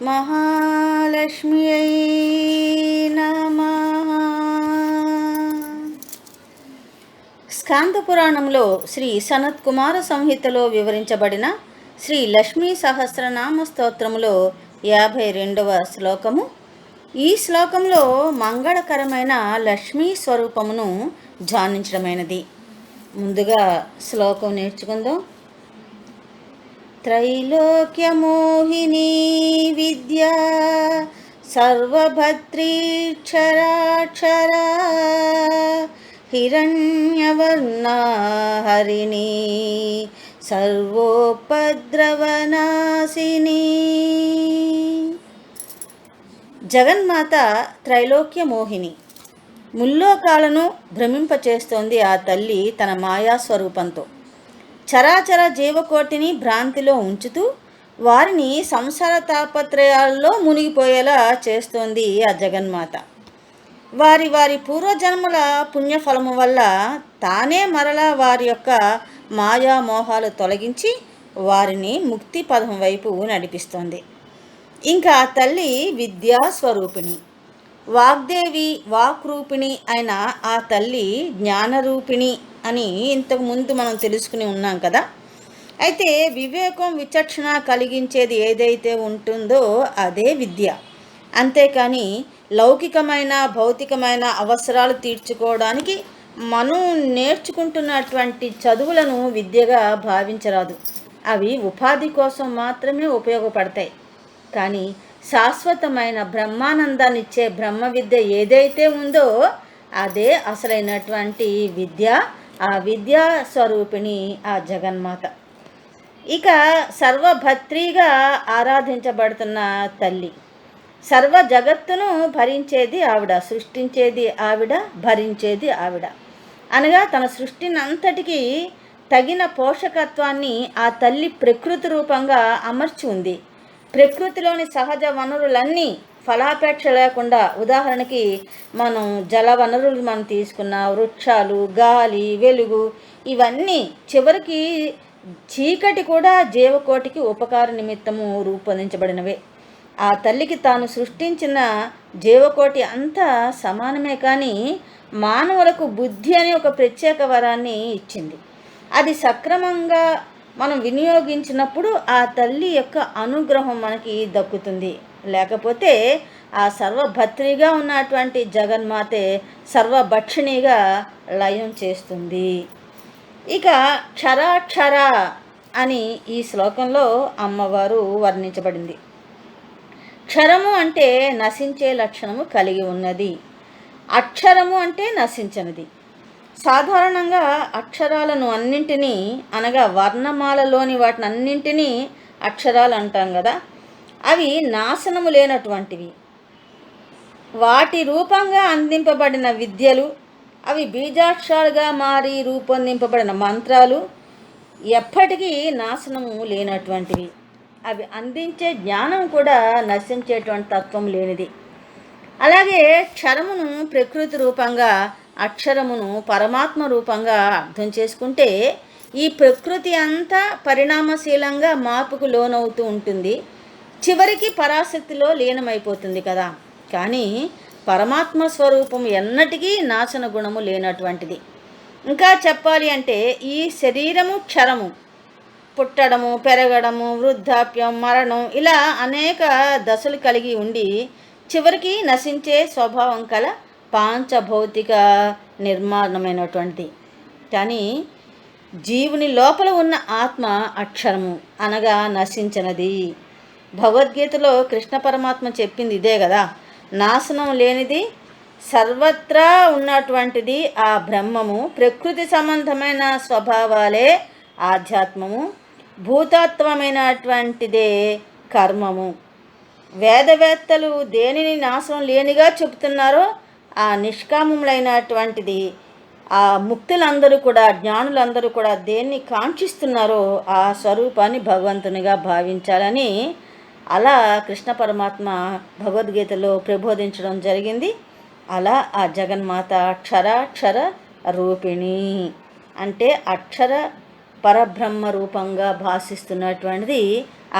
మహాలక్ష్మ్యై నమః. స్కాంద పురాణంలో శ్రీ సనత్ కుమార సంహితలో వివరించబడిన శ్రీ లక్ష్మీ సహస్రనామ స్తోత్రములో 52వ శ్లోకము. ఈ శ్లోకంలో మంగళకరమైన లక్ష్మీ స్వరూపమును ధ్యానించడమైనది. ముందుగా శ్లోకం నేర్చుకుందాం. త్రైలోక్యమోహినీ విద్యా సర్వభద్రీక్షరాక్షరా హిరణ్యవర్ణా హరిణీ సర్వోపద్రవనాశిని. జగన్మాత త్రైలోక్య మోహిని, ముల్లోకాలను భ్రమింపచేస్తోంది ఆ తల్లి తన మాయాస్వరూపంతో. చరాచర జీవకోటిని భ్రాంతిలో ఉంచుతూ వారిని సంసార తాపత్రయాల్లో మునిగిపోయేలా చేస్తోంది ఆ జగన్మాత. వారి వారి పూర్వజన్మల పుణ్యఫలము వల్ల తానే మరలా వారి యొక్క మాయామోహాలు తొలగించి వారిని ముక్తి పదం వైపు నడిపిస్తోంది. ఇంకా ఆ తల్లి విద్యాస్వరూపిణి, వాగ్దేవి, వాక్రూపిణి అయిన ఆ తల్లి జ్ఞానరూపిణి అని ఇంతకుముందు మనం తెలుసుకుని ఉన్నాం కదా. అయితే వివేకం, విచక్షణ కలిగించేది ఏదైతే ఉంటుందో అదే విద్య. అంతేకాని లౌకికమైన భౌతికమైన అవసరాలు తీర్చుకోవడానికి మనం నేర్చుకుంటున్నటువంటి చదువులను విద్యగా భావించరాదు. అవి ఉపాధి కోసం మాత్రమే ఉపయోగపడతాయి. కానీ శాశ్వతమైన బ్రహ్మానందాన్ని ఇచ్చే బ్రహ్మ విద్య ఏదైతే ఉందో అదే అసలైనటువంటి విద్య. ఆ విద్యా స్వరూపిణి ఆ జగన్మాత. ఇక సర్వభద్రిగా ఆరాధించబడుతున్న తల్లి. సర్వ జగత్తును భరించేది ఆవిడ, సృష్టించేది ఆవిడ, భరించేది ఆవిడ. అనగా తన సృష్టిని అంతటికీ తగిన పోషకత్వాన్ని ఆ తల్లి ప్రకృతి రూపంగా అమర్చి ఉంది. ప్రకృతిలోని సహజ వనరులన్నీ ఫలాపేక్ష లేకుండా, ఉదాహరణకి మనం జల వనరులు మనం తీసుకున్న వృక్షాలు, గాలి, వెలుగు, ఇవన్నీ చివరికి చీకటి కూడా జీవకోటికి ఉపకార నిమిత్తము రూపొందించబడినవే. ఆ తల్లికి తాను సృష్టించిన జీవకోటి అంతా సమానమే. కానీ మానవులకు బుద్ధి అనే ఒక ప్రత్యేక వరాన్ని ఇచ్చింది. అది సక్రమంగా మనం వినియోగించినప్పుడు ఆ తల్లి యొక్క అనుగ్రహం మనకి దక్కుతుంది. లేకపోతే ఆ సర్వభద్రిగా ఉన్నటువంటి జగన్మాతే సర్వభక్షిణిగా లయం చేస్తుంది. ఇక క్షరాక్షర అని ఈ శ్లోకంలో అమ్మవారు వర్ణించబడింది. క్షరము అంటే నశించే లక్షణము కలిగి ఉన్నది, అక్షరము అంటే నశించనిది. సాధారణంగా అక్షరాలను అన్నింటినీ, అనగా వర్ణమాలలోని వాటిని అన్నింటినీ అక్షరాలు అంటాం కదా. అవి నాశనము లేనటువంటివి. వాటి రూపంగా అందింపబడిన విద్యలు, అవి బీజాక్షరాలుగా మారి రూపొందింపబడిన మంత్రాలు ఎప్పటికీ నాశనము లేనటువంటివి. అవి అందించే జ్ఞానం కూడా నశించేటువంటి తత్వం లేనిది. అలాగే క్షరమును ప్రకృతి రూపంగా, అక్షరమును పరమాత్మ రూపంగా అర్థం చేసుకుంటే ఈ ప్రకృతి అంతా పరిణామశీలంగా మార్పుకు లోనవుతూ ఉంటుంది. చివరికి పరాశక్తిలో లీనమైపోతుంది కదా. కానీ పరమాత్మ స్వరూపం ఎన్నటికీ నాశన గుణము లేనటువంటిది. ఇంకా చెప్పాలి అంటే ఈ శరీరము క్షరము, పుట్టడము, పెరగడము, వృద్ధాప్యం, మరణం, ఇలా అనేక దశలు కలిగి ఉండి చివరికి నశించే స్వభావం కల పాంచభౌతిక నిర్మాణమైనటువంటిది. కానీ జీవుని లోపల ఉన్న ఆత్మ అక్షరము, అనగా నశించినది. భగవద్గీతలో కృష్ణ పరమాత్మ చెప్పింది ఇదే కదా. నాశనం లేనిది, సర్వత్రా ఉన్నటువంటిది ఆ బ్రహ్మము. ప్రకృతి సంబంధమైన స్వభావాలే ఆధ్యాత్మము, భూతత్వమైనటువంటిదే కర్మము. వేదవేత్తలు దేనిని నాశనం లేనిగా చెబుతున్నారో ఆ నిష్కామములైనటువంటిది, ఆ ముక్తులందరూ కూడా, జ్ఞానులందరూ కూడా దేన్ని కాంక్షిస్తున్నారో ఆ స్వరూపాన్ని భగవంతునిగా భావించాలని అలా కృష్ణ పరమాత్మ భగవద్గీతలో ప్రబోధించడం జరిగింది. అలా ఆ జగన్మాత అక్షరాక్షర రూపిణి అంటే అక్షర పరబ్రహ్మ రూపంగా భాషిస్తున్నటువంటిది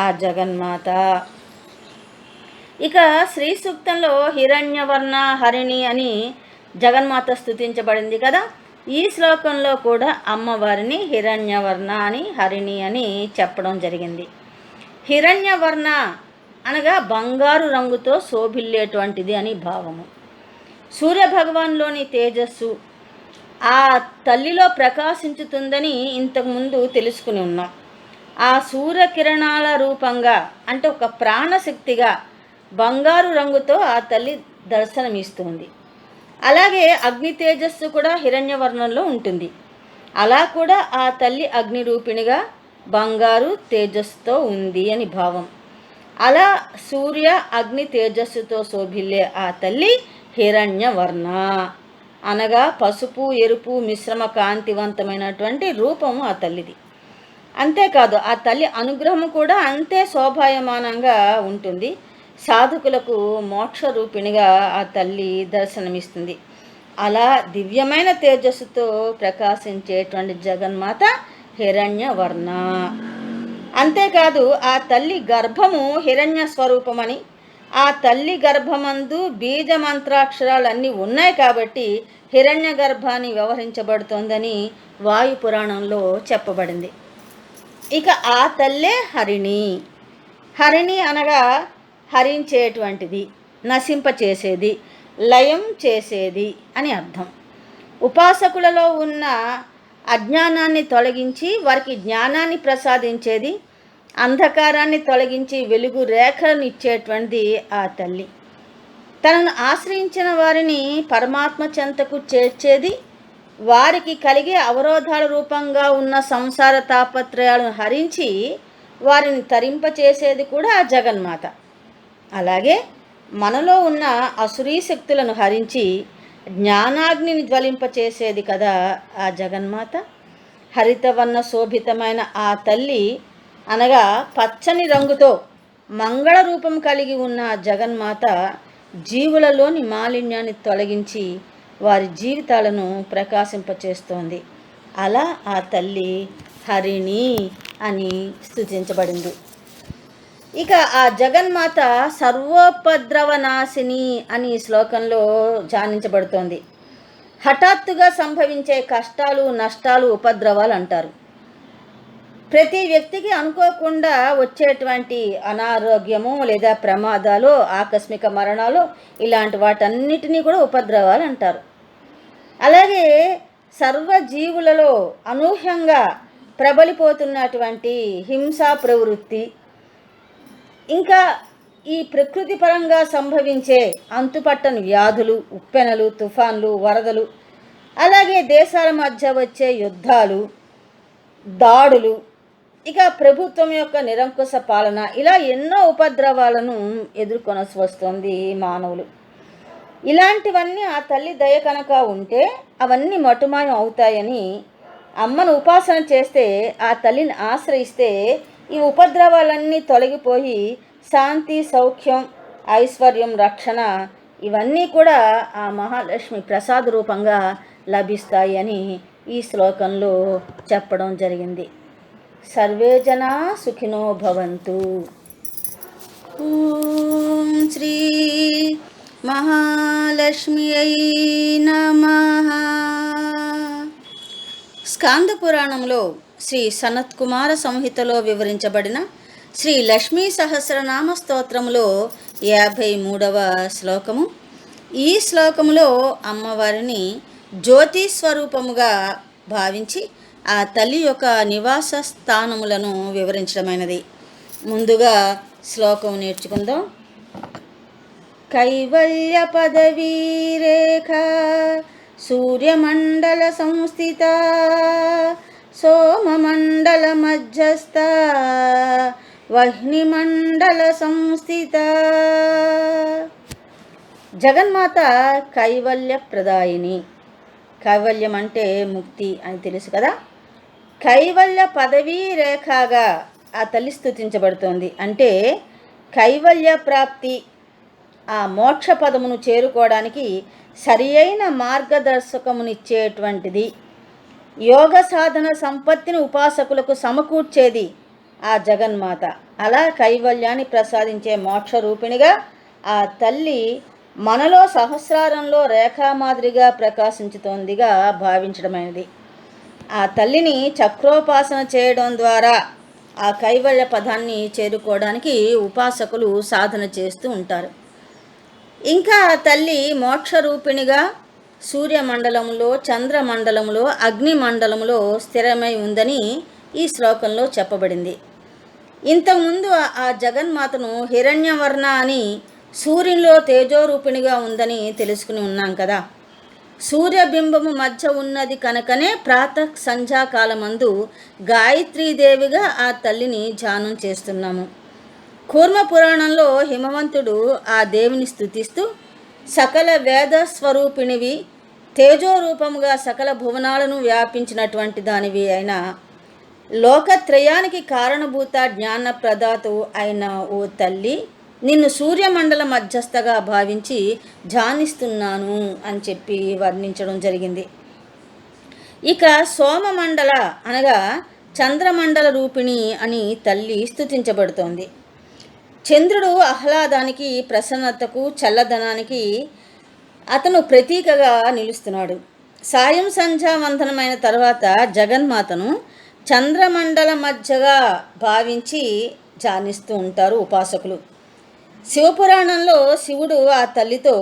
ఆ జగన్మాత. ఇక శ్రీ సూక్తంలో హిరణ్యవర్ణ హరిణి అని జగన్మాత స్తుతించబడింది కదా. ఈ శ్లోకంలో కూడా అమ్మవారిని హిరణ్యవర్ణ అని హరిణి అని చెప్పడం జరిగింది. హిరణ్యవర్ణ అనగా బంగారు రంగుతో శోభిల్లేటువంటిది అని భావము. సూర్యభగవాన్లోని తేజస్సు ఆ తల్లిలో ప్రకాశించుతుందని ఇంతకుముందు తెలుసుకుని ఉన్నాం. ఆ సూర్యకిరణాల రూపంగా అంటే ఒక ప్రాణశక్తిగా బంగారు రంగుతో ఆ తల్లి దర్శనమిస్తుంది. అలాగే అగ్ని తేజస్సు కూడా హిరణ్యవర్ణంలో ఉంటుంది. అలా కూడా ఆ తల్లి అగ్ని రూపిణిగా బంగారు తేజస్సుతో ఉంది అని భావం. అలా సూర్య అగ్ని తేజస్సుతో శోభిల్లే ఆ తల్లి హిరణ్యవర్ణ అనగా పసుపు ఎరుపు మిశ్రమ కాంతివంతమైనటువంటి రూపము ఆ తల్లిది. అంతేకాదు ఆ తల్లి అనుగ్రహము కూడా అంతే శోభాయమానంగా ఉంటుంది. సాధకులకు మోక్ష రూపిణిగా ఆ తల్లి దర్శనమిస్తుంది. అలా దివ్యమైన తేజస్సుతో ప్రకాశించేటువంటి జగన్మాత హిరణ్యవర్ణ. అంతేకాదు ఆ తల్లి గర్భము హిరణ్య స్వరూపమని, ఆ తల్లి గర్భమందు బీజ మంత్రాక్షరాలన్నీ ఉన్నాయి కాబట్టి హిరణ్య గర్భాన్ని వ్యవహరించబడుతోందని వాయు పురాణంలో చెప్పబడింది. ఇక ఆ తల్లే హరిణి. హరిణి అనగా హరించేటువంటిది, నశింపచేసేది, లయం చేసేది అని అర్థం. ఉపాసకులలో ఉన్న అజ్ఞానాన్ని తొలగించి వారికి జ్ఞానాన్ని ప్రసాదించేది, అంధకారాన్ని తొలగించి వెలుగు రేఖలను ఇచ్చేటువంటిది ఆ తల్లి. తనను ఆశ్రయించిన వారిని పరమాత్మ చెంతకు చేర్చేది, వారికి కలిగే అవరోధాల రూపంగా ఉన్న సంసార తాపత్రయాలను హరించి వారిని తరింపచేసేది కూడా ఆ జగన్మాత. అలాగే మనలో ఉన్న అసురీ శక్తులను హరించి జ్ఞానాగ్నిని జ్వలింపచేసేది కదా ఆ జగన్మాత. హరితవర్ణ శోభితమైన ఆ తల్లి అనగా పచ్చని రంగుతో మంగళ రూపం కలిగి ఉన్న జగన్మాత జీవులలోని మాలిన్యాన్ని తొలగించి వారి జీవితాలను ప్రకాశింపచేస్తోంది. అలా ఆ తల్లి హరిణి అని స్తుతించబడింది. ఇక ఆ జగన్మాత సర్వోపద్రవనాశిని అని శ్లోకంలో ధ్యానించబడుతోంది. హఠాత్తుగా సంభవించే కష్టాలు నష్టాలు ఉపద్రవాలు అంటారు. ప్రతి వ్యక్తికి అనుకోకుండా వచ్చేటువంటి అనారోగ్యము లేదా ప్రమాదాలు, ఆకస్మిక మరణాలు, ఇలాంటి వాటన్నిటినీ కూడా ఉపద్రవాలు అంటారు. అలాగే సర్వజీవులలో అనూహ్యంగా ప్రబలిపోతున్నటువంటి హింసా ప్రవృత్తి, ఇంకా ఈ ప్రకృతి పరంగా సంభవించే అంతుపట్టని వ్యాధులు, ఉప్పెనలు, తుఫాన్లు, వరదలు, అలాగే దేశాల మధ్య వచ్చే యుద్ధాలు, దాడులు, ఇక ప్రభుత్వం యొక్క నిరంకుశ పాలన, ఇలా ఎన్నో ఉపద్రవాలను ఎదుర్కొనవలసి వస్తుంది మానవులు. ఇలాంటివన్నీ ఆ తల్లి దయ కనుక ఉంటే అవన్నీ మటుమాయం అవుతాయని, అమ్మను ఉపాసన చేస్తే, ఆ తల్లిని ఆశ్రయిస్తే ఈ ఉపద్రవాలన్నీ తొలగిపోయి శాంతి, సౌఖ్యం, ఐశ్వర్యం, రక్షణ ఇవన్నీ కూడా ఆ మహాలక్ష్మి ప్రసాద రూపంగా లభిస్తాయి అని ఈ శ్లోకంలో చెప్పడం జరిగింది. సర్వే జనా సుఖినో భవంతు. ఓం శ్రీ మహాలక్ష్మ్యై నమః. స్కాంద పురాణంలో శ్రీ సనత్కుమార సంహితలో వివరించబడిన శ్రీ లక్ష్మీ సహస్రనామ స్తోత్రములో 53వ శ్లోకము. ఈ శ్లోకములో అమ్మవారిని జ్యోతి స్వరూపముగా భావించి ఆ తల్లి యొక్క నివాస స్థానములను వివరించడమైనది. ముందుగా శ్లోకం నేర్చుకుందాం. కైవల్య పదవీ రేఖ సూర్యమండల సంస్థిత సోమమండల మధ్యస్థ వహ్నిమండల సంస్థిత. జగన్మాత కైవల్య ప్రదాయిని. కైవల్యం అంటే ముక్తి అని తెలుసు కదా. కైవల్య పదవీ రేఖగా ఆ తల్లి స్తుతించబడుతోంది. అంటే కైవల్య ప్రాప్తి, ఆ మోక్ష పదమును చేరుకోవడానికి సరి అయిన మార్గదర్శకమునిచ్చేటువంటిది, యోగ సాధన సంపత్తిని ఉపాసకులకు సమకూర్చేది ఆ జగన్మాత. అలా కైవల్యాన్ని ప్రసాదించే మోక్ష రూపిణిగా ఆ తల్లి మనలో సహస్రారంలో రేఖా మాదిరిగా ప్రకాశించుతోందిగా భావించడమైనది. ఆ తల్లిని చక్రోపాసన చేయడం ద్వారా ఆ కైవల్య పదాన్ని చేరుకోవడానికి ఉపాసకులు సాధన చేస్తూ ఉంటారు. ఇంకా ఆ తల్లి మోక్షరూపిణిగా సూర్యమండలంలో, చంద్రమండలంలో, అగ్నిమండలంలో స్థిరమై ఉందని ఈ శ్లోకంలో చెప్పబడింది. ఇంతకుముందు ఆ జగన్మాతను హిరణ్యవర్ణ అని సూర్యునిలో తేజోరూపిణిగా ఉందని తెలుసుకుని ఉన్నాం కదా. సూర్యబింబము మధ్య ఉన్నది కనుకనే ప్రాతః సంధ్యాకాలమందు గాయత్రీదేవిగా ఆ తల్లిని ధ్యానం చేస్తున్నాము. కూర్మ పురాణంలో హిమవంతుడు ఆ దేవిని స్తుతిస్తూ సకల వేద స్వరూపిణివి, తేజోరూపముగా సకల భువనాలను వ్యాపించినటువంటి దానివి అయిన లోకత్రయానికి కారణభూత జ్ఞాన ప్రదాతు అయిన ఓ తల్లి, నిన్ను సూర్యమండల మధ్యస్థగా భావించి ధ్యానిస్తున్నాను అని చెప్పి వర్ణించడం జరిగింది. ఇక సోమమండల అనగా చంద్రమండల రూపిణి అని తల్లి స్తుతించబడుతోంది. చంద్రుడు ఆహ్లాదానికి, ప్రసన్నతకు, చల్లదనానికి అతను ప్రతీకగా నిలుస్తున్నాడు. సాయం సంధ్యావందనమైన తర్వాత జగన్మాతను చంద్రమండల మధ్యగా భావించి ధ్యానిస్తూ ఉంటారు ఉపాసకులు. శివపురాణంలో శివుడు ఆ తల్లితో,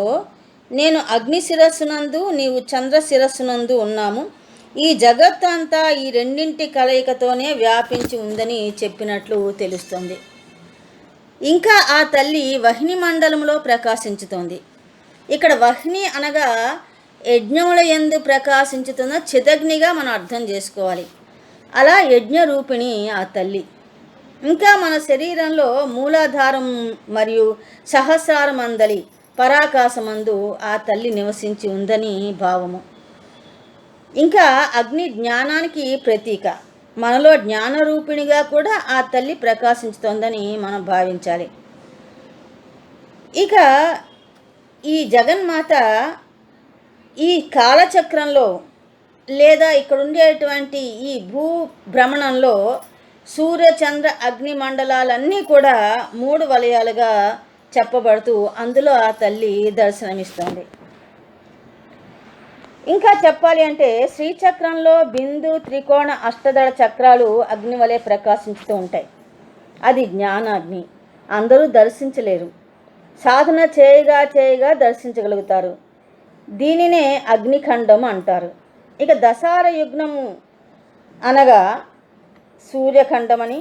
నేను అగ్ని శిరస్సునందు, నీవు చంద్ర శిరస్సునందు ఉన్నాము, ఈ జగత్ అంతా ఈ రెండింటి కలయికతోనే వ్యాపించి ఉందని చెప్పినట్లు తెలుస్తుంది. ఇంకా ఆ తల్లి వహ్ని మండలంలో ప్రకాశించుతోంది. ఇక్కడ వహ్ని అనగా యజ్ఞముల యందు ప్రకాశించుతున్న చిదగ్నిగా మనం అర్థం చేసుకోవాలి. అలా యజ్ఞరూపిణి ఆ తల్లి. ఇంకా మన శరీరంలో మూలాధారం మరియు సహస్రారమందలి పరాకాశమందు ఆ తల్లి నివసించి ఉందని భావము. ఇంకా అగ్ని జ్ఞానానికి ప్రతీక. మనలో జ్ఞానరూపిణిగా కూడా ఆ తల్లి ప్రకాశించుతోందని మనం భావించాలి. ఇక ఈ జగన్మాత ఈ కాలచక్రంలో లేదా ఇక్కడ ఉండేటువంటి ఈ భూ భ్రమణంలో సూర్య చంద్ర అగ్ని మండలాలన్నీ కూడా 3 వలయాలుగా చెప్పబడుతూ అందులో ఆ తల్లి దర్శనమిస్తోంది. ఇంకా చెప్పాలి అంటే శ్రీచక్రంలో బిందు, త్రికోణ, అష్టదళ చక్రాలు అగ్ని వలె ప్రకాశించుతూ ఉంటాయి. అది జ్ఞానాగ్ని. అందరూ దర్శించలేరు, సాధన చేయగా చేయగా దర్శించగలుగుతారు. దీనినే అగ్నిఖండం అంటారు. ఇక దశార యుగ్నము అనగా సూర్యఖండమని,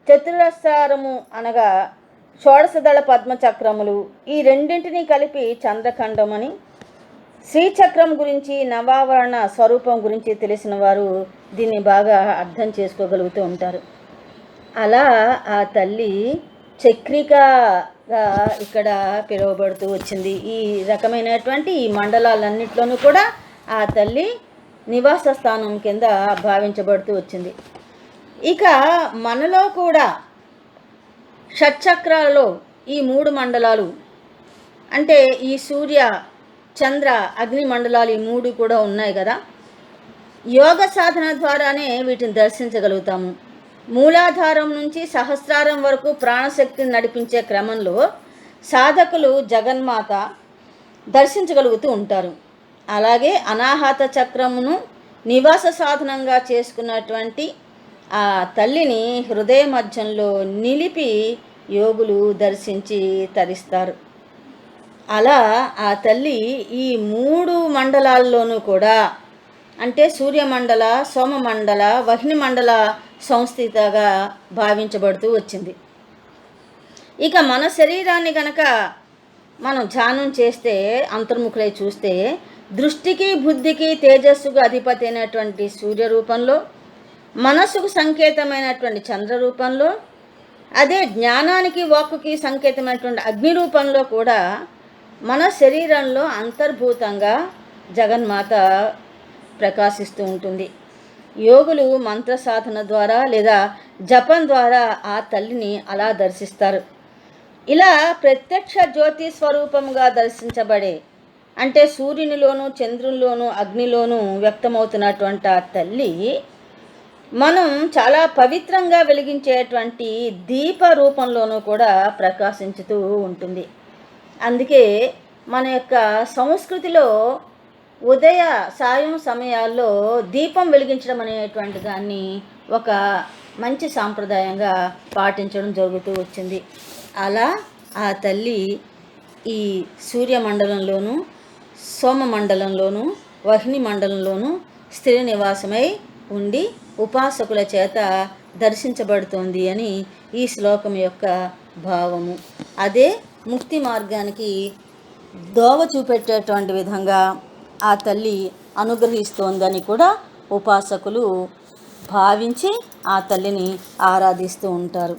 చతురస్రారము అనగా షోడశదళ పద్మచక్రములు, ఈ రెండింటినీ కలిపి చంద్రఖండమని, శ్రీచక్రం గురించి, నవావరణ స్వరూపం గురించి తెలిసిన వారు దీన్ని బాగా అర్థం చేసుకోగలుగుతూ ఉంటారు. అలా ఆ తల్లి చక్రికగా ఇక్కడ పిలువబడుతూ వచ్చింది. ఈ రకమైనటువంటి ఈ మండలాలన్నింటిలోనూ కూడా ఆ తల్లి నివాస స్థానం కింద భావించబడుతూ వచ్చింది. ఇక మనలో కూడా షట్చక్రాలలో ఈ 3 మండలాలు అంటే ఈ సూర్య చంద్ర అగ్ని మండలాలు ఈ 3 కూడా ఉన్నాయి కదా. యోగ సాధన ద్వారానే వీటిని దర్శించగలుగుతాము. మూలాధారం నుంచి సహస్రారం వరకు ప్రాణశక్తిని నడిపించే క్రమంలో సాధకులు జగన్మాత దర్శించగలుగుతూ ఉంటారు. అలాగే అనాహత చక్రమును నివాస సాధనంగా చేసుకున్నటువంటి ఆ తల్లిని హృదయ మధ్యంలో నిలిపి యోగులు దర్శించి తరిస్తారు. అలా ఆ తల్లి ఈ 3 మండలాల్లోనూ కూడా అంటే సూర్యమండల, సోమమండల, వహ్ని మండల సంస్థితగా భావించబడుతూ వచ్చింది. ఇక మన శరీరాన్ని గనక మనం ధ్యానం చేస్తే, అంతర్ముఖులై చూస్తే, దృష్టికి బుద్ధికి తేజస్సుకు అధిపతి అయినటువంటి సూర్య రూపంలో, మనస్సుకు సంకేతమైనటువంటి చంద్ర రూపంలో, అదే జ్ఞానానికి వాక్కుకి సంకేతమైనటువంటి అగ్ని రూపంలో కూడా మన శరీరంలో అంతర్భూతంగా జగన్మాత ప్రకాశిస్తూ ఉంటుంది. యోగులు మంత్ర సాధన ద్వారా లేదా జపం ద్వారా ఆ తల్లిని అలా దర్శిస్తారు. ఇలా ప్రత్యక్ష జ్యోతి స్వరూపముగా దర్శించబడే అంటే సూర్యునిలోను, చంద్రునిలోను, అగ్నిలోను వ్యక్తమవుతున్నటువంటి ఆ తల్లి మనం చాలా పవిత్రంగా వెలిగించేటువంటి దీప రూపంలోనూ కూడా ప్రకాశించుతూ ఉంటుంది. అందుకే మన యొక్క సంస్కృతిలో ఉదయ సాయం సమయాల్లో దీపం వెలిగించడం అనేటువంటి దాన్ని ఒక మంచి సాంప్రదాయంగా పాటించడం జరుగుతూ వచ్చింది. అలా ఆ తల్లి ఈ సూర్యమండలంలోనూ, సోమమండలంలోనూ, వహ్ని మండలంలోనూ స్థిర నివాసమై ఉండి ఉపాసకుల చేత దర్శించబడుతోంది అని ఈ శ్లోకం యొక్క భావము. అదే ముక్తి మార్గానికి దోవ చూపెట్టేటువంటి విధంగా ఆ తల్లి అనుగ్రహిస్తోందని కూడా ఉపాసకులు భావించి ఆ తల్లిని ఆరాధిస్తూ ఉంటారు.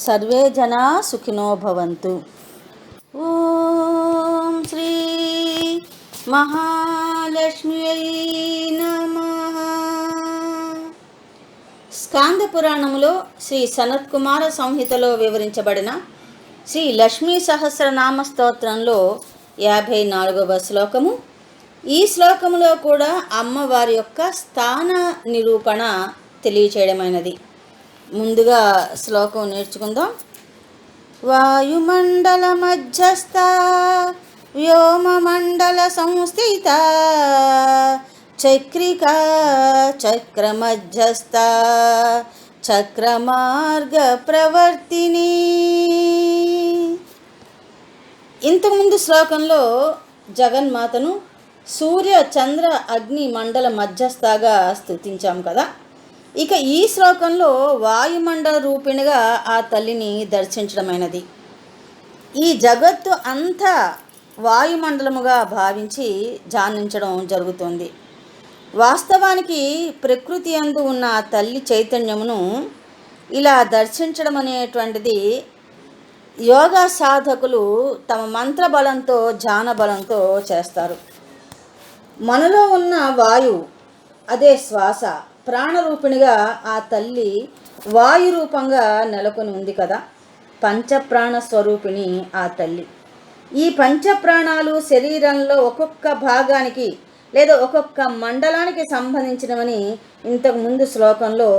సర్వే జనా సుఖినో భవంతు. ఓం శ్రీ మహాలక్ష్మ్యై నమః. స్కాంద పురాణములో శ్రీ సనత్కుమార సంహితలో వివరించబడిన శ్రీ లక్ష్మీ సహస్రనామ స్తోత్రంలో 54వ శ్లోకము. ఈ శ్లోకములో కూడా అమ్మవారి యొక్క స్థాన నిరూపణ తెలియచేయడమైనది. ముందుగా శ్లోకం నేర్చుకుందాం. వాయుమండల మధ్యస్థ వ్యోమమండల సంస్థిత చక్రికా చక్రమధ్యస్థ చక్రమార్గ ప్రవర్తిని. ఇంతకుముందు శ్లోకంలో జగన్మాతను సూర్య చంద్ర అగ్ని మండల మధ్యస్థగా స్తుతించాం కదా. ఇక ఈ శ్లోకంలో వాయుమండల రూపిణిగా ఆ తల్లిని దర్శించడమైనది. ఈ జగత్తు అంతా వాయుమండలముగా భావించి ధ్యానించడం జరుగుతుంది. వాస్తవానికి ప్రకృతి యందు ఉన్న ఆ తల్లి చైతన్యమును ఇలా దర్శించడం అనేటువంటిది యోగా సాధకులు తమ మంత్రబలంతో ధ్యాన బలంతో చేస్తారు. మనలో ఉన్న వాయువు, అదే శ్వాస, ప్రాణరూపిణిగా ఆ తల్లి వాయు రూపంగా నెలకొని ఉంది కదా. పంచప్రాణ స్వరూపిణి ఆ తల్లి. ఈ పంచప్రాణాలు శరీరంలో ఒక్కొక్క భాగానికి లేదా ఒక్కొక్క మండలానికి సంబంధించినవని ఇంతకు ముందు శ్లోకంలో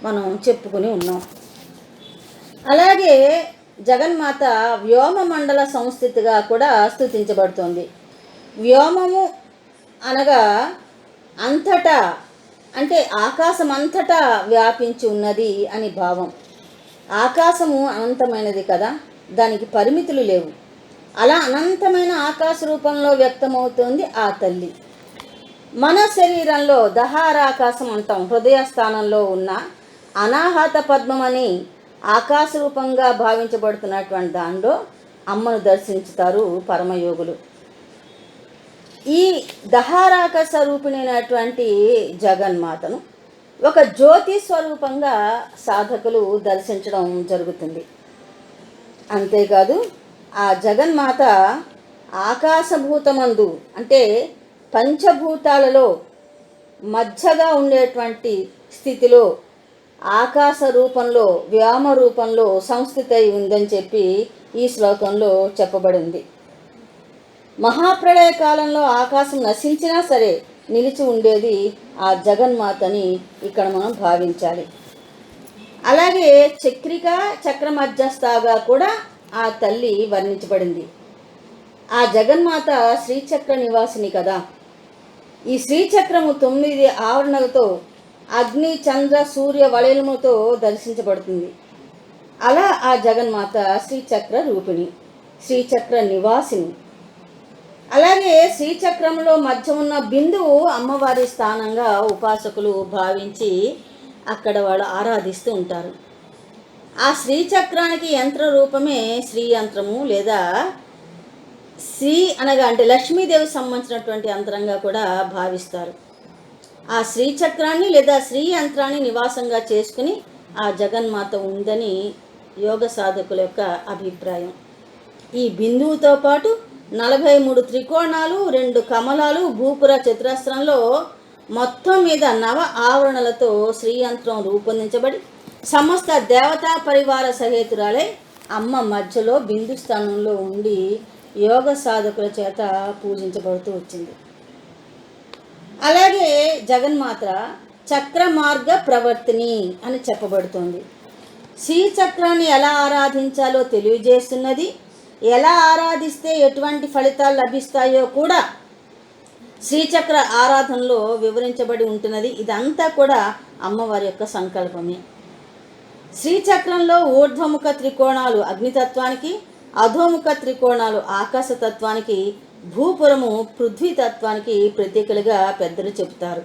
మనం చెప్పుకుని ఉన్నాం. అలాగే జగన్మాత వ్యోమ మండల సంస్థితిగా కూడా స్తుతించబడుతుంది. వ్యోమము అనగా అంతటా, అంటే ఆకాశం అంతటా వ్యాపించి ఉన్నది అని భావం. ఆకాశము అనంతమైనది కదా, దానికి పరిమితులు లేవు. అలా అనంతమైన ఆకాశ రూపంలో వ్యక్తమవుతోంది ఆ తల్లి. మన శరీరంలో దహారాకాశం అంటాం. హృదయ స్థానంలో ఉన్న అనాహత పద్మం అని ఆకాశ రూపంగా భావించబడుతున్నటువంటి దానిలో అమ్మను దర్శించుతారు పరమయోగులు. ఈ దహారాకాశ రూపిణైనటువంటి జగన్మాతను ఒక జ్యోతి స్వరూపంగా సాధకులు దర్శించడం జరుగుతుంది. అంతేకాదు ఆ జగన్మాత ఆకాశభూతమందు, అంటే పంచభూతాలలో మధ్యగా ఉండేటువంటి స్థితిలో ఆకాశ రూపంలో, వ్యోమ రూపంలో సంస్థితై ఉందని చెప్పి ఈ శ్లోకంలో చెప్పబడింది. మహాప్రళయ కాలంలో ఆకాశం నశించినా సరే నిలిచి ఉండేది ఆ జగన్మాతని ఇక్కడ మనం భావించాలి. అలాగే చక్రిక చక్రమధ్యస్థగా కూడా ఆ తల్లి వర్ణించబడింది. ఆ జగన్మాత శ్రీచక్ర నివాసిని కదా. ఈ శ్రీచక్రము 9 ఆవరణలతో అగ్ని చంద్ర సూర్య వలయముతో దర్శించబడుతుంది. అలా ఆ జగన్మాత శ్రీచక్ర రూపిణి, శ్రీచక్ర నివాసిని. అలాగే శ్రీచక్రంలో మధ్య ఉన్న బిందువు అమ్మవారి స్థానంగా ఉపాసకులు భావించి అక్కడ వాళ్ళు ఆరాధిస్తూ ఉంటారు. ఆ శ్రీచక్రానికి యంత్ర రూపమే శ్రీ యంత్రము, లేదా శ్రీ అనగా అంటే లక్ష్మీదేవికి సంబంధించినటువంటి యంత్రంగా కూడా భావిస్తారు. ఆ శ్రీచక్రాన్ని లేదా శ్రీ యంత్రాన్ని నివాసంగా చేసుకుని ఆ జగన్మాత ఉందని యోగ సాధకుల యొక్క అభిప్రాయం. ఈ బిందువుతో పాటు 43 త్రికోణాలు, 2 కమలాలు భూపుర చతురస్రంలో మొత్తం మీద 9 ఆవరణలతో శ్రీయంత్రం రూపొందించబడి సమస్త దేవతా పరివార సహేతురాలై అమ్మ మధ్యలో బిందు స్థానంలో ఉండి యోగ సాధకుల చేత పూజించబడుతూ వచ్చింది. అలాగే జగన్మాత చక్ర మార్గ ప్రవర్తిని అని చెప్పబడుతుంది. శ్రీచక్రాన్ని ఎలా ఆరాధించాలో తెలియజేస్తున్నది. ఎలా ఆరాధిస్తే ఎటువంటి ఫలితాలు లభిస్తాయో కూడా శ్రీచక్ర ఆరాధనలో వివరించబడి ఉంటున్నది. ఇదంతా కూడా అమ్మవారి యొక్క సంకల్పమే. శ్రీచక్రంలో ఊర్ధ్వముఖ త్రికోణాలు అగ్నితత్వానికి, అధోముఖ త్రికోణాలు ఆకాశతత్వానికి, భూపురము పృథ్వీతత్వానికి ప్రతీకలుగా పెద్దలు చెబుతారు.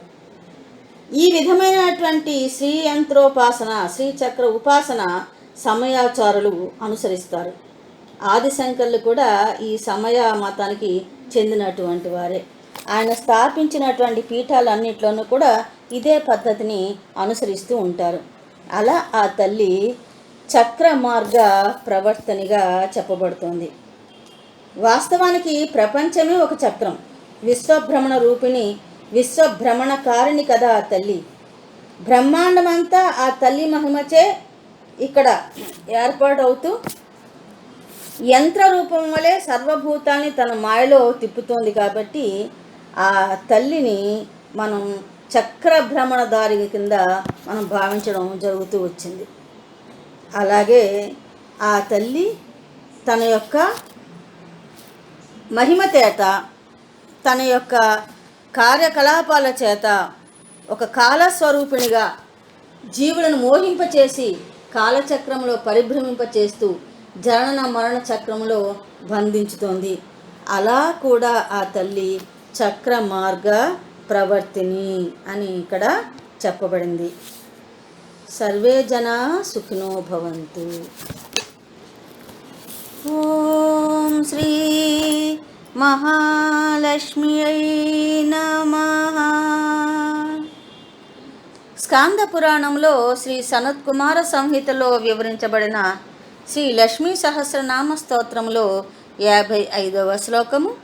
ఈ విధమైనటువంటి శ్రీ యంత్రోపాసన, శ్రీచక్ర ఉపాసన సమయాచారులు అనుసరిస్తారు. ఆదిశంకర్లు కూడా ఈ సమయ మతానికి చెందినటువంటి వారే. ఆయన స్థాపించినటువంటి పీఠాలన్నిట్లోనూ కూడా ఇదే పద్ధతిని అనుసరిస్తూ ఉంటారు. అలా ఆ తల్లి చక్ర మార్గ ప్రవర్తనిగా చెప్పబడుతోంది. వాస్తవానికి ప్రపంచమే ఒక చక్రం, విశ్వభ్రమణ రూపిణి, విశ్వభ్రమణకారిణి కదా ఆ తల్లి. బ్రహ్మాండమంతా ఆ తల్లి మహిమచే ఇక్కడ ఏర్పాటవుతూ యంత్ర రూపం వలె సర్వభూతాల్ని తన మాయలో తిప్పుతోంది. కాబట్టి ఆ తల్లిని మనం చక్ర భ్రమణదారి కింద మనం భావించడం జరుగుతూ వచ్చింది. అలాగే ఆ తల్లి తన యొక్క మహిమ చేత, తన యొక్క కార్యకలాపాల చేత ఒక కాలస్వరూపిణిగా జీవులను మోహింపచేసి కాలచక్రంలో పరిభ్రమింపచేస్తూ జనన మరణ చక్రంలో బంధించుతోంది. అలా కూడా ఆ తల్లి చక్ర మార్గ ప్రవర్తిని అని ఇక్కడ చెప్పబడింది. సర్వే జనా సుఖినో భవంతు. ఓం శ్రీ మహాలక్ష్మ్యై నమః. స్కాంద పురాణంలో శ్రీ సనత్కుమార సంహితలో వివరించబడిన శ్రీ లక్ష్మీ సహస్రనామ స్తోత్రంలో 55వ శ్లోకము.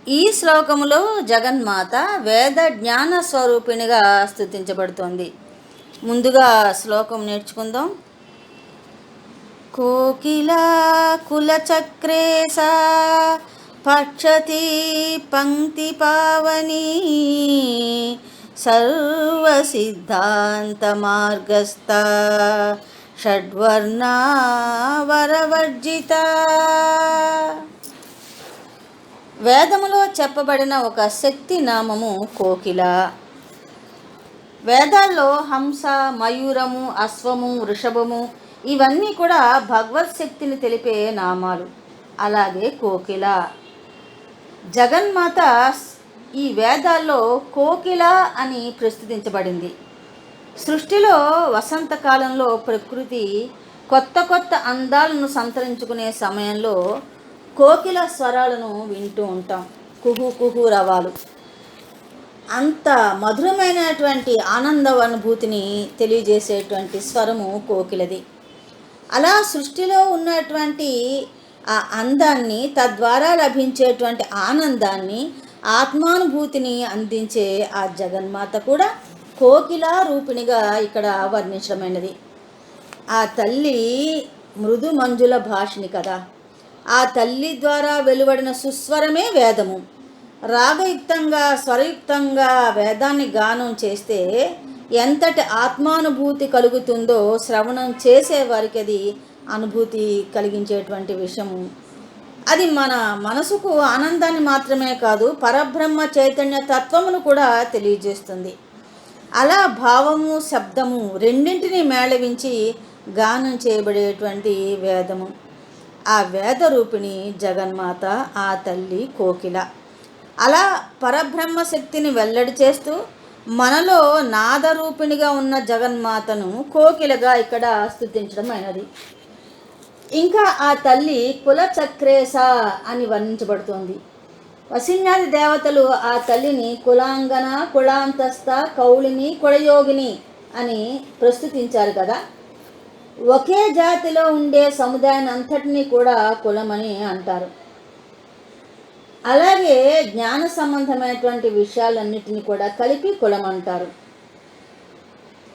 ఈ శ్లోకములో జగన్మాత వేద జ్ఞాన స్వరూపిణిగా స్తుతించబడుతోంది. ముందుగా శ్లోకం నేర్చుకుందాం. కోకిలా కులచక్రే సా పక్షతి పంక్తి పావని సర్వసిద్ధాంత మార్గస్థ షడ్వర్ణ వరవర్జిత. వేదములో చెప్పబడిన ఒక శక్తి నామము కోకిల. వేదాల్లో హంస, మయూరము, అశ్వము, వృషభము ఇవన్నీ కూడా భగవత్ శక్తిని తెలిపే నామాలు. అలాగే కోకిల, జగన్మాత ఈ వేదాల్లో కోకిల అని ప్రస్తుతించబడింది. సృష్టిలో వసంతకాలంలో ప్రకృతి కొత్త కొత్త అందాలను సంతరించుకునే సమయంలో కోకిల స్వరాలను వింటూ ఉంటాం. కుహు కుహు రవాలు. అంత మధురమైనటువంటి ఆనంద అనుభూతిని తెలియజేసేటువంటి స్వరము కోకిలది. అలా సృష్టిలో ఉన్నటువంటి ఆ అందాన్ని, తద్వారా లభించేటువంటి ఆనందాన్ని, ఆత్మానుభూతిని అందించే ఆ జగన్మాత కూడా కోకిల రూపిణిగా ఇక్కడ వర్ణించడమైనది. ఆ తల్లి మృదు మంజుల భాషిని కదా. ఆ తల్లి ద్వారా వెలువడిన సుస్వరమే వేదము. రాగయుక్తంగా, స్వరయుక్తంగా వేదాన్ని గానం చేస్తే ఎంతటి ఆత్మానుభూతి కలుగుతుందో శ్రవణం చేసేవారికి అది అనుభూతి కలిగించేటువంటి విషయము. అది మన మనసుకు ఆనందాన్ని మాత్రమే కాదు, పరబ్రహ్మ చైతన్య తత్వమును కూడా తెలియజేస్తుంది. అలా భావము, శబ్దము రెండింటినీ మేళవించి గానం చేయబడేటువంటి వేదము. ఆ వేద రూపిణి జగన్మాత, ఆ తల్లి కోకిల. అలా పరబ్రహ్మ శక్తిని వెల్లడి చేస్తూ మనలో నాదరూపిణిగా ఉన్న జగన్మాతను కోకిలగా ఇక్కడ స్తుతించడం అయినది. ఇంకా ఆ తల్లి కులచక్రేశ అని వర్ణించబడుతోంది. వసిన్యాది దేవతలు ఆ తల్లిని కులాంగన, కులాంతస్థ, కౌళిని, కులయోగిని అని ప్రస్తుతించారు కదా. ఒకే జాతిలో ఉండే సముదాయాన్ని అంతటినీ కూడా కులమని అంటారు. అలాగే జ్ఞాన సంబంధమైనటువంటి విషయాలన్నిటిని కూడా కలిపి కులం అంటారు.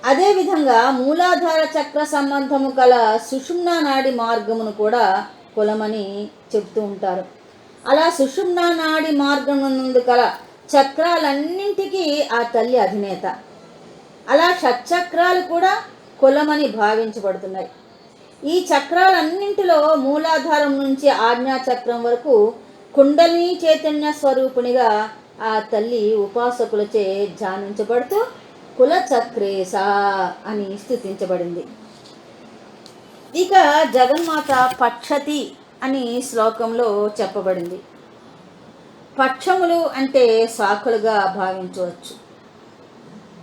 అదేవిధంగా మూలాధార చక్ర సంబంధము గల సుషుమ్నా నాడి మార్గమును కూడా కులమని చెప్తూ ఉంటారు. అలా సుషుమ్నా నాడి మార్గమునందు గల చక్రాలన్నింటికీ ఆ తల్లి అధినేత. అలా షట్చక్రాలు కూడా కులమని భావించబడుతున్నాయి. ఈ చక్రాలన్నింటిలో మూలాధారం నుంచి ఆజ్ఞాచక్రం వరకు కుండలిని చైతన్య స్వరూపునిగా ఆ తల్లి ఉపాసకులచే ధ్యానించబడుతూ కులచక్రేశ అని స్తుతించబడింది. ఇక జగన్మాత పక్షతి అని శ్లోకంలో చెప్పబడింది. పక్షములు అంటే శాఖలుగా భావించవచ్చు.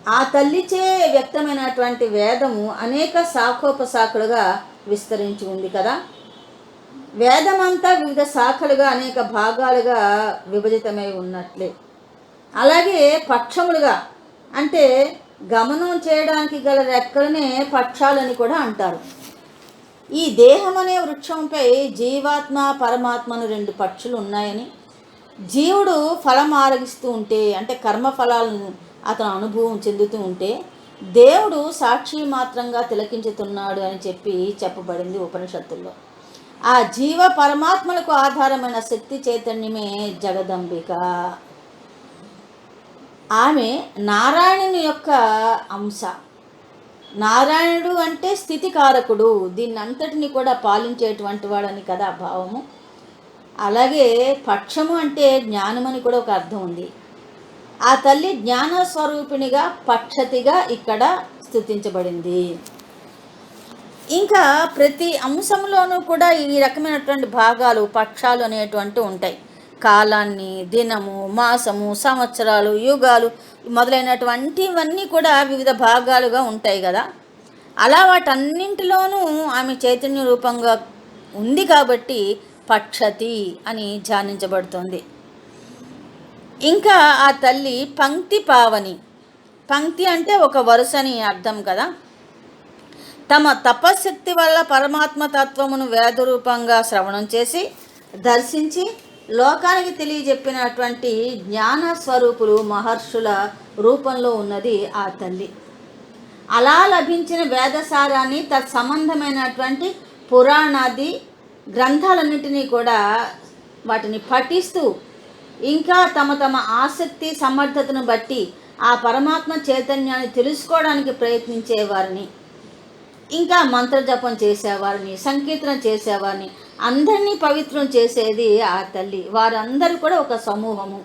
ఆ తల్లిచే వ్యక్తమైనటువంటి వేదము అనేక శాఖోపశాఖలుగా విస్తరించి ఉంది కదా. వేదమంతా వివిధ శాఖలుగా అనేక భాగాలుగా విభజితమై ఉన్నట్లే అలాగే పక్షములుగా అంటే గమనం చేయడానికి గల రెక్కలనే పక్షాలని కూడా అంటారు. ఈ దేహం అనే వృక్షంపై జీవాత్మ పరమాత్మను రెండు పక్షులు ఉన్నాయని, జీవుడు ఫలం ఆరగిస్తూ ఉంటే అంటే కర్మఫలాలను అతను అనుభవం చెందుతూ ఉంటే దేవుడు సాక్షి మాత్రంగా తిలకించుతున్నాడు అని చెప్పబడింది ఉపనిషత్తుల్లో. ఆ జీవ పరమాత్మలకు ఆధారమైన శక్తి చైతన్యమే జగదంబిక. ఆమె నారాయణుని యొక్క అంశ. నారాయణుడు అంటే స్థితికారకుడు, దీన్నంతటిని కూడా పాలించేటువంటి వాడని కదా భావము. అలాగే పక్షము అంటే జ్ఞానమని కూడా ఒక అర్థం ఉంది. ఆ తల్లి జ్ఞాన స్వరూపిణిగా పక్షతిగా ఇక్కడ స్తుతించబడింది. ఇంకా ప్రతి అంశంలోనూ కూడా ఈ రకమైనటువంటి భాగాలు పక్షాలు అనేటువంటి ఉంటాయి. కాలాన్ని, దినము, మాసము, సంవత్సరాలు, యుగాలు మొదలైనటువంటివన్నీ కూడా వివిధ భాగాలుగా ఉంటాయి కదా. అలా వాటన్నింటిలోనూ ఆమె చైతన్య రూపంగా ఉంది కాబట్టి పక్షతి అని ధ్యానించబడుతోంది. ఇంకా ఆ తల్లి పంక్తి పావని. పంక్తి అంటే ఒక వరుసని అర్థం కదా. తమ తపశక్తి వల్ల పరమాత్మ తత్వమును వేద రూపంగా శ్రవణం చేసి దర్శించి లోకానికి తెలియజెప్పినటువంటి జ్ఞాన స్వరూపులు మహర్షుల రూపంలో ఉన్నది ఆ తల్లి. అలా లభించిన వేదసారాన్ని తత్సంబంధమైనటువంటి పురాణాది గ్రంథాలన్నింటినీ కూడా వాటిని పఠిస్తూ ఇంకా తమ తమ ఆసక్తి సమర్థతను బట్టి ఆ పరమాత్మ చైతన్యాన్ని తెలుసుకోవడానికి ప్రయత్నించేవారిని, ఇంకా మంత్రజపం చేసేవారిని, సంకీర్తన చేసేవారిని అందరినీ పవిత్రం చేసేది ఆ తల్లి. వారందరూ కూడా ఒక సమూహము,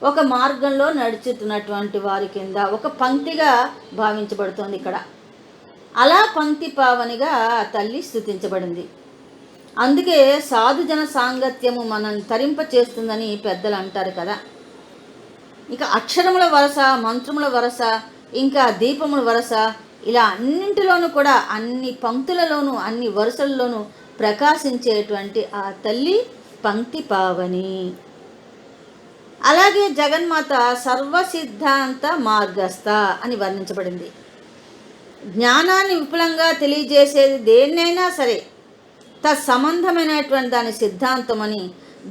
ఒక మార్గంలో నడుచుతున్నటువంటి వారి కింద ఒక పంక్తిగా భావించబడుతోంది ఇక్కడ. అలా పంక్తి పావనిగా ఆ తల్లి స్తుతించబడింది. అందుకే సాధుజన సాంగత్యము మనం తరింప చేస్తుందని పెద్దలు అంటారు కదా. ఇక అక్షరముల వరస, మంత్రముల వరస, ఇంకా దీపముల వరస, ఇలా అన్నింటిలోనూ కూడా అన్ని పంక్తులలోనూ అన్ని వరుసల్లోనూ ప్రకాశించేటువంటి ఆ తల్లి పంక్తి పావని. అలాగే జగన్మాత సర్వసిద్ధాంత మార్గస్థ అని వర్ణించబడింది. జ్ఞానాన్ని విపులంగా తెలియజేసేది దేన్నైనా సరే తత్సంబంధమైనటువంటి దాని సిద్ధాంతం అని,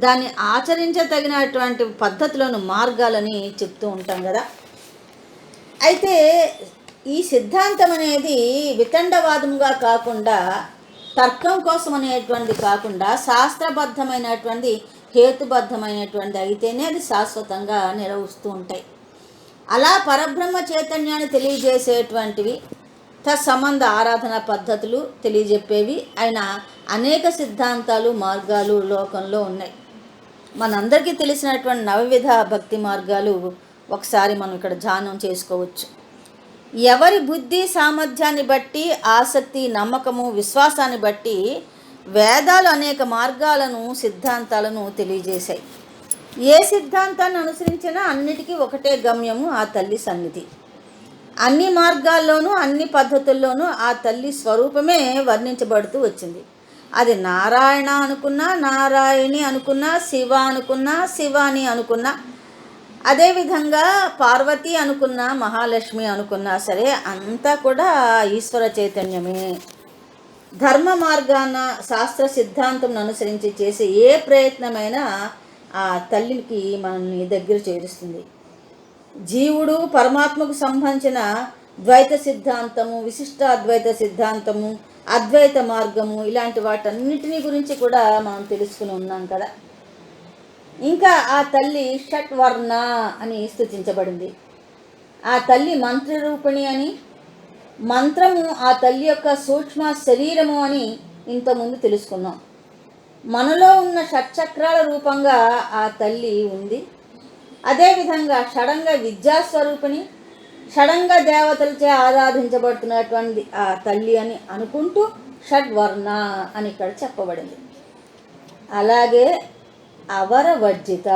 దాన్ని ఆచరించదగినటువంటి పద్ధతులను మార్గాలని చెప్తూ ఉంటాం కదా. అయితే ఈ సిద్ధాంతం అనేది వితండవాదంగా కాకుండా, తర్కం కోసం అనేటువంటిది కాకుండా శాస్త్రబద్ధమైనటువంటి హేతుబద్ధమైనటువంటి అయితేనే అది శాశ్వతంగా నిర్వహిస్తూ ఉంటాయి. అలా పరబ్రహ్మ చైతన్యాన్ని తెలియజేసేటువంటివి తత్సంబంధ ఆరాధన పద్ధతులు తెలియజెప్పేవి అయిన అనేక సిద్ధాంతాలు మార్గాలు లోకంలో ఉన్నాయి. మనందరికీ తెలిసినటువంటి నవవిధ భక్తి మార్గాలు ఒకసారి మనం ఇక్కడ ధ్యానం చేసుకోవచ్చు. ఎవరి బుద్ధి సామర్థ్యాన్ని బట్టి, ఆసక్తి, నమ్మకము, విశ్వాసాన్ని బట్టి వేదాలు అనేక మార్గాలను, సిద్ధాంతాలను తెలియజేశాయి. ఏ సిద్ధాంతాన్ని అనుసరించినా అన్నిటికీ ఒకటే గమ్యము, ఆ తల్లి సన్నిధి. అన్ని మార్గాల్లోనూ అన్ని పద్ధతుల్లోనూ ఆ తల్లి స్వరూపమే వర్ణించబడుతూ వచ్చింది. అది నారాయణ అనుకున్నా, నారాయణి అనుకున్నా, శివ అనుకున్నా, శివాని అనుకున్నా, అదేవిధంగా పార్వతి అనుకున్నా, మహాలక్ష్మి అనుకున్నా సరే అంతా కూడా ఈశ్వర చైతన్యమే. ధర్మ మార్గాన శాస్త్ర సిద్ధాంతం అనుసరించి చేసే ఏ ప్రయత్నమైనా ఆ తల్లికి మనల్ని దగ్గర చేరుస్తుంది. జీవుడు పరమాత్మకు సంబంధించిన ద్వైత సిద్ధాంతము, విశిష్టాద్వైత సిద్ధాంతము, అద్వైత మార్గము, ఇలాంటి వాటన్నిటినీ గురించి కూడా మనం తెలుసుకుని ఉన్నాం కదా. ఇంకా ఆ తల్లి షట్వర్ణ అని స్తుతించబడింది. ఆ తల్లి మంత్రరూపిణి అని, మంత్రము ఆ తల్లి యొక్క సూక్ష్మ శరీరము అని ఇంతకుముందు తెలుసుకున్నాం. మనలో ఉన్న షట్చక్రాల రూపంగా ఆ తల్లి ఉంది. అదేవిధంగా షడంగ విద్యాస్వరూపిణి, షడంగ దేవతలచే ఆరాధించబడుతున్నటువంటి ఆ తల్లి అని అనుకుంటూ షడ్వర్ణ అని ఇక్కడ చెప్పబడింది. అలాగే అవరవర్జిత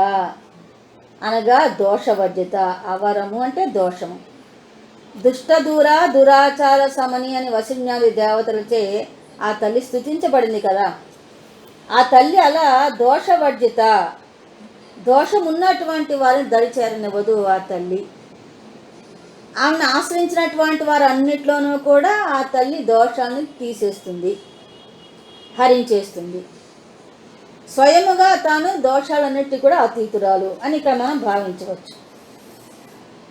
అనగా దోషవర్జిత. అవరము అంటే దోషము. దుష్టదూర దురాచార సమని అని వసిన్యాది దేవతలచే ఆ తల్లి స్తుతించబడింది కదా. ఆ తల్లి అలా దోషవర్జిత, దోషమున్నటువంటి వారిని దరిచేరనివ్వదు ఆ తల్లి. ఆమెను ఆశ్రయించినటువంటి వారు అన్నిట్లోనూ కూడా ఆ తల్లి దోషాన్ని తీసేస్తుంది, హరించేస్తుంది. స్వయముగా తాను దోషాలన్నిటి కూడా అతీతురాలు అని ఇక్కడ మనం భావించవచ్చు.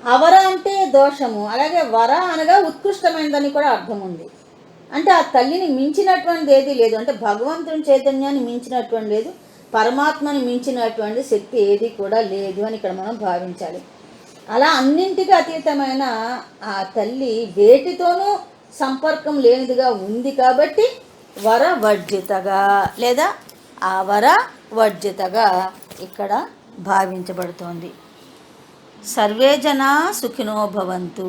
అవర అంటే దోషము, అలాగే వర అనగా ఉత్కృష్టమైనదని కూడా అర్థం ఉంది. అంటే ఆ తల్లిని మించినటువంటిది ఏదీ లేదు. అంటే భగవంతుని చైతన్యాన్ని మించినటువంటి లేదు, పరమాత్మని మించినటువంటి శక్తి ఏది కూడా లేదు అని ఇక్కడ మనం భావించాలి. అలా అన్నింటికి అతీతమైన ఆ తల్లి వేటితోనూ సంపర్కం లేనిదిగా ఉంది కాబట్టి వరవర్జితగా లేదా అవరవర్జితగా ఇక్కడ భావించబడుతోంది. సర్వే జనా సుఖినో భవంతు.